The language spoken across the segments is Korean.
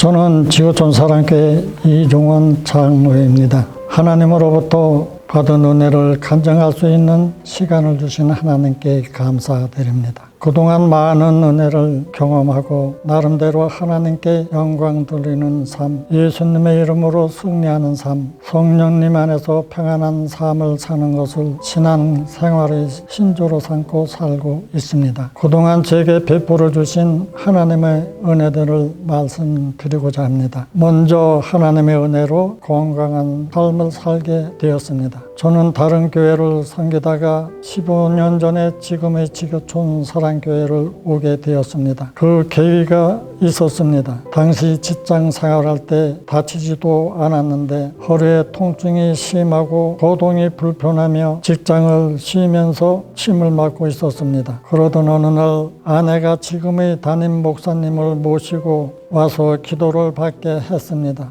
저는 지구촌 사랑교회 이종원 장로입니다. 하나님으로부터 받은 은혜를 간증할 수 있는 시간을 주신 하나님께 감사드립니다. 그동안 많은 은혜를 경험하고 나름대로 하나님께 영광 돌리는 삶, 예수님의 이름으로 승리하는 삶, 성령님 안에서 평안한 삶을 사는 것을 신앙 생활의 신조로 삼고 살고 있습니다. 그동안 제게 베풀어 주신 하나님의 은혜들을 말씀드리고자 합니다. 먼저 하나님의 은혜로 건강한 삶을 살게 되었습니다. 저는 다른 교회를 섬기다가 15년 전에 지금의 지구촌 사랑교회를 오게 되었습니다. 그 계기가 있었습니다. 당시 직장 생활할 때 다치지도 않았는데 허리에 통증이 심하고 거동이 불편하며 직장을 쉬면서 침을 맞고 있었습니다. 그러던 어느 날 아내가 지금의 담임 목사님을 모시고 와서 기도를 받게 했습니다.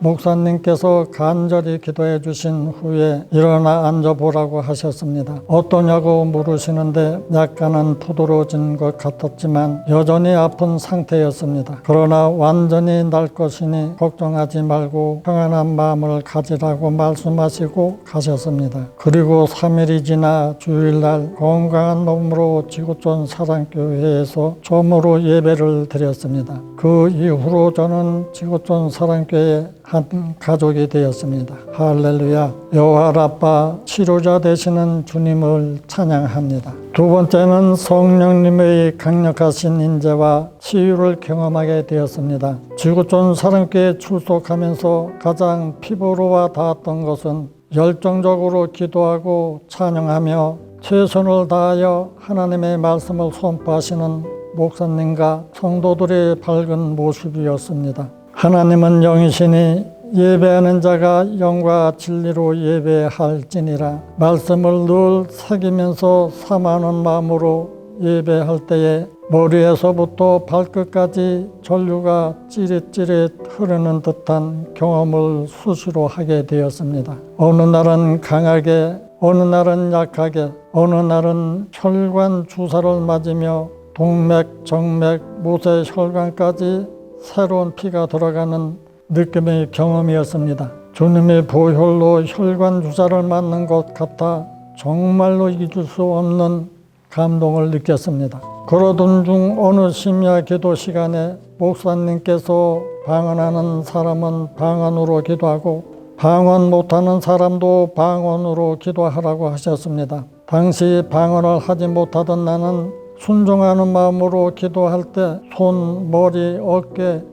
목사님께서 간절히 기도해 주신 후에 일어나 앉아보라고 하셨습니다. 어떠냐고 물으시는데 약간은 부드러워진 것 같았지만 여전히 아픈 상태였습니다. 그러나 완전히 날 것이니 걱정하지 말고 평안한 마음을 가지라고 말씀하시고 가셨습니다. 그리고 3일이 지나 주일날 건강한 몸으로 지구촌 사랑교회에서 처음으로 예배를 드렸습니다. 그 이후로 저는 지구촌 사랑교회 한 가족이 되었습니다. 할렐루야. 여호와 라파 치료자 되시는 주님을 찬양합니다. 두 번째는 성령님의 강력하신 인재와 치유를 경험하게 되었습니다. 지구촌 사랑교회에 출석하면서 가장 피부로와 닿았던 것은 열정적으로 기도하고 찬양하며 최선을 다하여 하나님의 말씀을 선포하시는 목사님과 성도들의 밝은 모습이었습니다. 하나님은 영이시니 예배하는 자가 영과 진리로 예배할지니라. 말씀을 늘 새기면서 사모하는 마음으로 예배할 때에 머리에서부터 발끝까지 전류가 찌릿찌릿 흐르는 듯한 경험을 수시로 하게 되었습니다. 어느 날은 강하게, 어느 날은 약하게, 어느 날은 혈관 주사를 맞으며 동맥, 정맥, 모세 혈관까지 새로운 피가 돌아가는 느낌의 경험이었습니다. 주님의 보혈로 혈관 주사를 맞는 것 같아 정말로 잊을 수 없는 감동을 느꼈습니다. 그러던 중 어느 심야 기도 시간에 목사님께서 방언하는 사람은 방언으로 기도하고 방언 못하는 사람도 방언으로 기도하라고 하셨습니다. 당시 방언을 하지 못하던 나는 순종하는 마음으로 기도할 때 손, 머리, 어깨,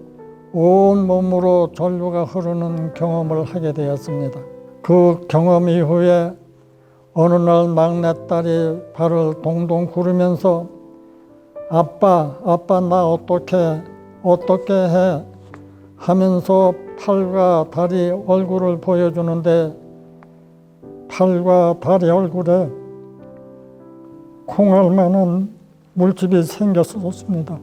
온 몸으로 전류가 흐르는 경험을 하게 되었습니다. 그 경험 이후에 어느 날 막내딸이 발을 동동 구르면서 아빠 나 어떻게 해 하면서 팔과 다리 얼굴을 보여주는데 팔과 다리 얼굴에 콩알만한 물집이 생겼었습니다.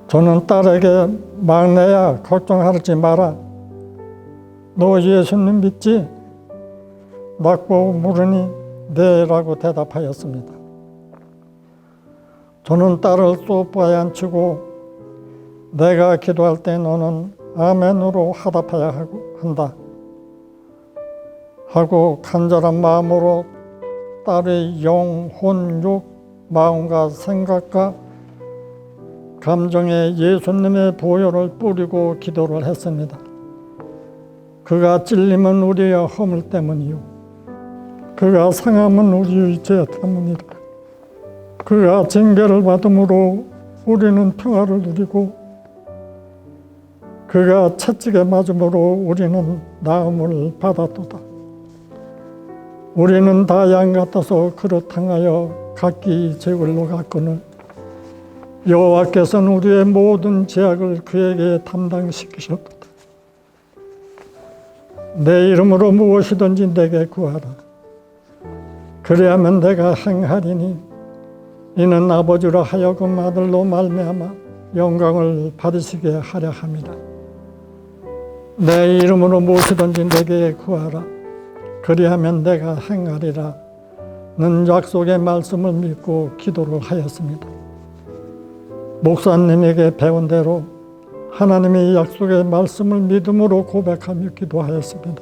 저는 딸에게 막내야 걱정하지 마라. 너 예수님 믿지? 라고 물으니 네라고 대답하였습니다. 저는 딸을 소파에 앉히고 내가 기도할 때 너는 아멘으로 화답해야 한다 하고 간절한 마음으로 딸의 영, 혼, 육, 마음과 생각과 감정에 예수님의 보혈을 뿌리고 기도를 했습니다. 그가 찔림은 우리의 허물 때문이요 그가 상함은 우리의 죄 때문이다. 그가 징계를 받음으로 우리는 평화를 누리고 그가 채찍에 맞음으로 우리는 나음을 받았도다. 우리는 다 양 같아서 그릇 행하여 각기 제굴로 갔거늘 여호와께서는 우리의 모든 죄악을 그에게 담당시키셨도다. 내 이름으로 무엇이든지 내게 구하라. 그리하면 내가 행하리니 이는 아버지로 하여금 아들로 말미암아 영광을 받으시게 하려 함이라. 내 이름으로 무엇이든지 내게 구하라. 그리하면 내가 행하리라. 는 약속의 말씀을 믿고 기도를 하였습니다. 목사님에게 배운 대로 하나님의 약속의 말씀을 믿음으로 고백하며 기도하였습니다.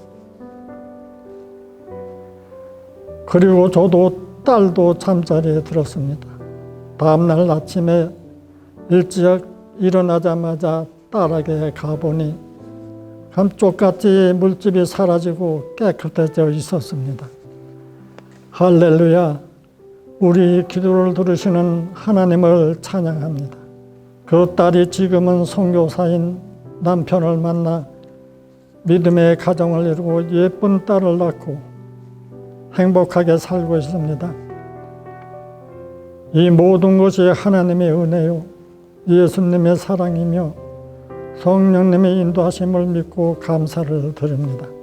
그리고 저도 딸도 잠자리에 들었습니다. 다음날 아침에 일찍 일어나자마자 딸에게 가보니 감쪽같이 물집이 사라지고 깨끗해져 있었습니다. 할렐루야! 우리 기도를 들으시는 하나님을 찬양합니다. 그 딸이 지금은 선교사인 남편을 만나 믿음의 가정을 이루고 예쁜 딸을 낳고 행복하게 살고 있습니다. 이 모든 것이 하나님의 은혜요, 예수님의 사랑이며 성령님의 인도하심을 믿고 감사를 드립니다.